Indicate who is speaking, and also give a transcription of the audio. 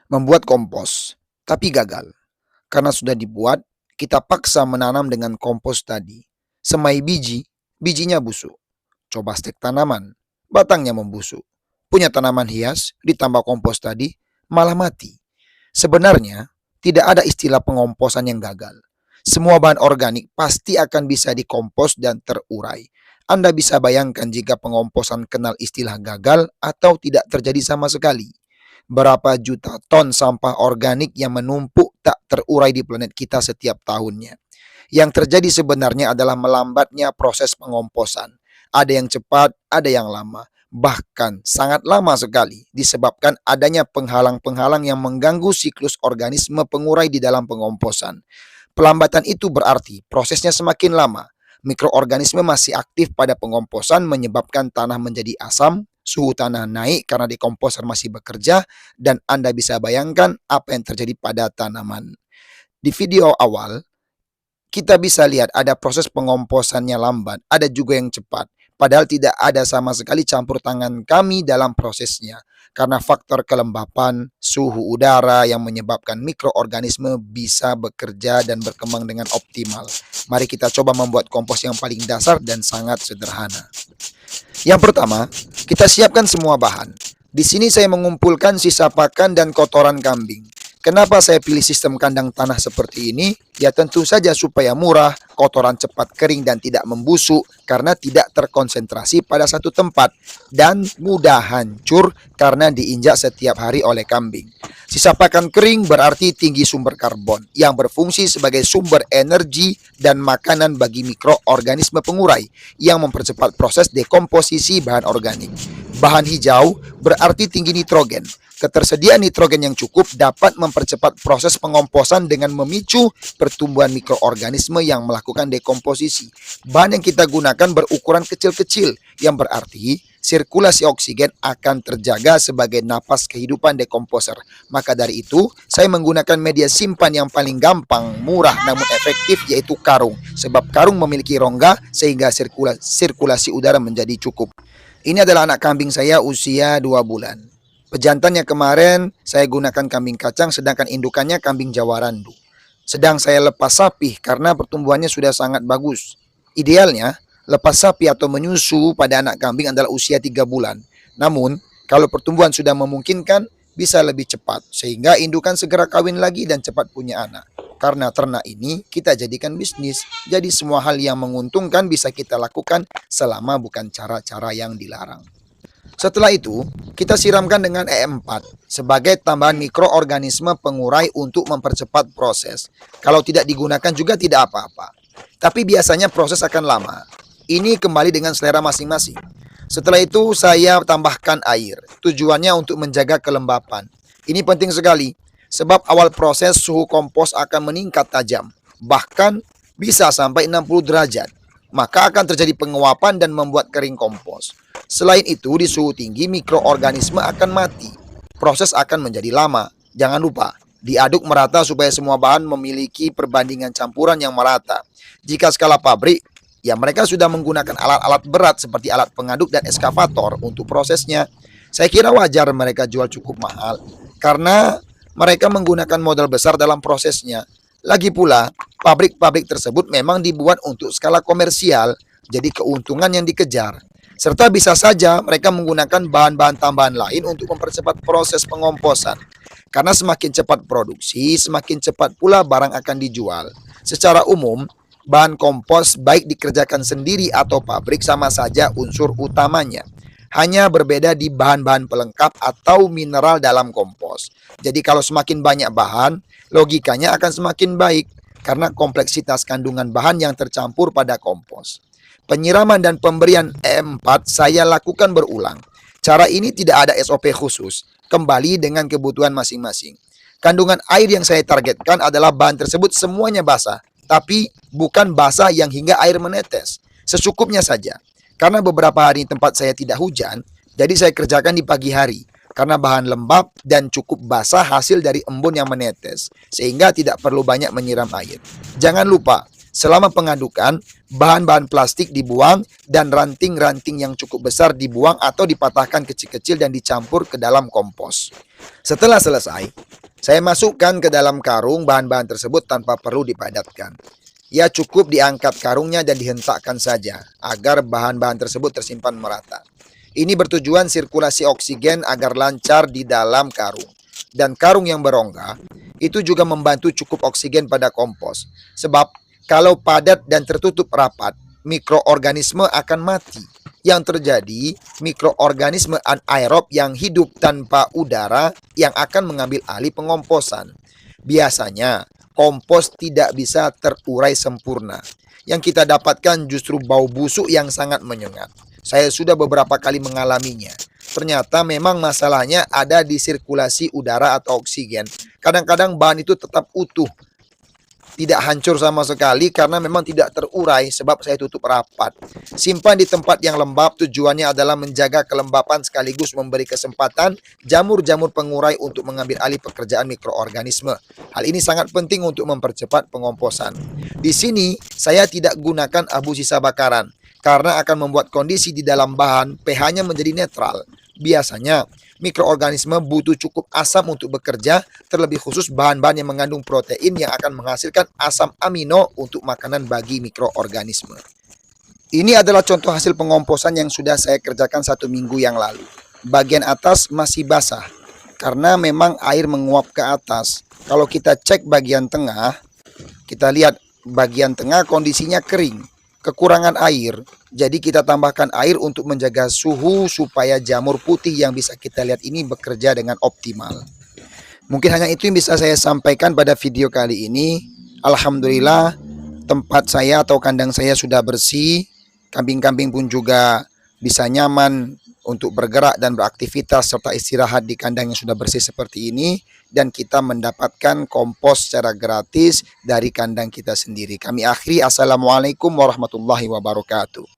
Speaker 1: Membuat kompos, tapi gagal. Karena sudah dibuat, kita paksa menanam dengan kompos tadi. Semai biji, bijinya busuk. Coba stek tanaman, batangnya membusuk. Punya tanaman hias, ditambah kompos tadi, malah mati. Sebenarnya, tidak ada istilah pengomposan yang gagal. Semua bahan organik pasti akan bisa dikompos dan terurai. Anda bisa bayangkan jika pengomposan kenal istilah gagal atau tidak terjadi sama sekali. Berapa juta ton sampah organik yang menumpuk tak terurai di planet kita setiap tahunnya. Yang terjadi sebenarnya adalah melambatnya proses pengomposan. Ada yang cepat, ada yang lama. Bahkan sangat lama sekali disebabkan adanya penghalang-penghalang yang mengganggu siklus organisme pengurai di dalam pengomposan. Pelambatan itu berarti prosesnya semakin lama. Mikroorganisme masih aktif pada pengomposan menyebabkan tanah menjadi asam, suhu tanah naik karena dekomposer masih bekerja, dan Anda bisa bayangkan apa yang terjadi pada tanaman. Di video awal, kita bisa lihat ada proses pengomposannya lambat, ada juga yang cepat. Padahal tidak ada sama sekali campur tangan kami dalam prosesnya. Karena faktor kelembapan, suhu udara yang menyebabkan mikroorganisme bisa bekerja dan berkembang dengan optimal. Mari kita coba membuat kompos yang paling dasar dan sangat sederhana. Yang pertama, kita siapkan semua bahan. Di sini saya mengumpulkan sisa pakan dan kotoran kambing. Kenapa saya pilih sistem kandang tanah seperti ini? Ya tentu saja supaya murah, kotoran cepat kering dan tidak membusuk karena tidak terkonsentrasi pada satu tempat dan mudah hancur karena diinjak setiap hari oleh kambing. Sisa pakan kering berarti tinggi sumber karbon yang berfungsi sebagai sumber energi dan makanan bagi mikroorganisme pengurai yang mempercepat proses dekomposisi bahan organik. Bahan hijau berarti tinggi nitrogen. Ketersediaan nitrogen yang cukup dapat mempercepat proses pengomposan dengan memicu pertumbuhan mikroorganisme yang melakukan dekomposisi. Bahan yang kita gunakan berukuran kecil-kecil, yang berarti sirkulasi oksigen akan terjaga sebagai napas kehidupan dekomposer. Maka dari itu, saya menggunakan media simpan yang paling gampang, murah, namun efektif, yaitu karung. Sebab karung memiliki rongga sehingga sirkulasi udara menjadi cukup. Ini adalah anak kambing saya usia 2 bulan. Pejantannya kemarin saya gunakan kambing kacang, sedangkan indukannya kambing Jawa Randu. Sedang saya lepas sapi karena pertumbuhannya sudah sangat bagus. Idealnya, lepas sapi atau menyusu pada anak kambing adalah usia 3 bulan. Namun, kalau pertumbuhan sudah memungkinkan, bisa lebih cepat. Sehingga indukan segera kawin lagi dan cepat punya anak. Karena ternak ini kita jadikan bisnis. Jadi semua hal yang menguntungkan bisa kita lakukan selama bukan cara-cara yang dilarang. Setelah itu, kita siramkan dengan E4 sebagai tambahan mikroorganisme pengurai untuk mempercepat proses. Kalau tidak digunakan juga tidak apa-apa. Tapi biasanya proses akan lama. Ini kembali dengan selera masing-masing. Setelah itu, saya tambahkan air. Tujuannya untuk menjaga kelembapan. Ini penting sekali, sebab awal proses suhu kompos akan meningkat tajam. Bahkan bisa sampai 60 derajat. Maka akan terjadi penguapan dan membuat kering kompos. Selain itu, di suhu tinggi mikroorganisme akan mati. Proses akan menjadi lama. Jangan lupa, diaduk merata supaya semua bahan memiliki perbandingan campuran yang merata. Jika skala pabrik, ya mereka sudah menggunakan alat-alat berat seperti alat pengaduk dan eskavator untuk prosesnya. Saya kira wajar mereka jual cukup mahal, karena mereka menggunakan modal besar dalam prosesnya. Lagi pula, pabrik-pabrik tersebut memang dibuat untuk skala komersial, jadi keuntungan yang dikejar. Serta bisa saja mereka menggunakan bahan-bahan tambahan lain untuk mempercepat proses pengomposan. Karena semakin cepat produksi, semakin cepat pula barang akan dijual. Secara umum, bahan kompos baik dikerjakan sendiri atau pabrik sama saja unsur utamanya. Hanya berbeda di bahan-bahan pelengkap atau mineral dalam kompos. Jadi kalau semakin banyak bahan, logikanya akan semakin baik karena kompleksitas kandungan bahan yang tercampur pada kompos. Penyiraman dan pemberian E4 saya lakukan berulang. Cara ini tidak ada SOP khusus, kembali dengan kebutuhan masing-masing. Kandungan air yang saya targetkan adalah bahan tersebut semuanya basah, tapi bukan basah yang hingga air menetes. Secukupnya saja. Karena beberapa hari tempat saya tidak hujan, jadi saya kerjakan di pagi hari. Karena bahan lembab dan cukup basah hasil dari embun yang menetes, sehingga tidak perlu banyak menyiram air. Jangan lupa, selama pengadukan, bahan-bahan plastik dibuang dan ranting-ranting yang cukup besar dibuang atau dipatahkan kecil-kecil dan dicampur ke dalam kompos. Setelah selesai, Saya masukkan ke dalam karung bahan-bahan tersebut tanpa perlu dipadatkan. Ya cukup diangkat karungnya dan dihentakkan saja agar bahan-bahan tersebut tersimpan merata. Ini bertujuan sirkulasi oksigen agar lancar di dalam karung. Dan karung yang berongga itu juga membantu cukup oksigen pada kompos. Sebab kalau padat dan tertutup rapat, mikroorganisme akan mati. Yang terjadi, mikroorganisme anaerob yang hidup tanpa udara yang akan mengambil alih pengomposan. Biasanya, kompos tidak bisa terurai sempurna. Yang kita dapatkan justru bau busuk yang sangat menyengat. Saya sudah beberapa kali mengalaminya. Ternyata memang masalahnya ada di sirkulasi udara atau oksigen. Kadang-kadang bahan itu tetap utuh, tidak hancur sama sekali karena memang tidak terurai sebab saya tutup rapat. Simpan di tempat yang lembab, tujuannya adalah menjaga kelembapan sekaligus memberi kesempatan jamur-jamur pengurai untuk mengambil alih pekerjaan mikroorganisme. Hal ini sangat penting untuk mempercepat pengomposan. Di sini saya tidak gunakan abu sisa bakaran karena akan membuat kondisi di dalam bahan pH-nya menjadi netral. Biasanya mikroorganisme butuh cukup asam untuk bekerja, terlebih khusus bahan-bahan yang mengandung protein yang akan menghasilkan asam amino untuk makanan bagi mikroorganisme. Ini adalah contoh hasil pengomposan yang sudah saya kerjakan 1 minggu yang lalu. Bagian atas masih basah, karena memang air menguap ke atas. Kalau kita cek bagian tengah, kita lihat bagian tengah kondisinya kering, kekurangan air. Jadi kita tambahkan air untuk menjaga suhu supaya jamur putih yang bisa kita lihat ini bekerja dengan optimal. Mungkin hanya itu yang bisa saya sampaikan pada video kali ini. Alhamdulillah tempat saya atau kandang saya sudah bersih. Kambing-kambing pun juga bisa nyaman untuk bergerak dan beraktivitas serta istirahat di kandang yang sudah bersih seperti ini. Dan kita mendapatkan kompos secara gratis dari kandang kita sendiri. Kami akhiri. Assalamualaikum warahmatullahi wabarakatuh.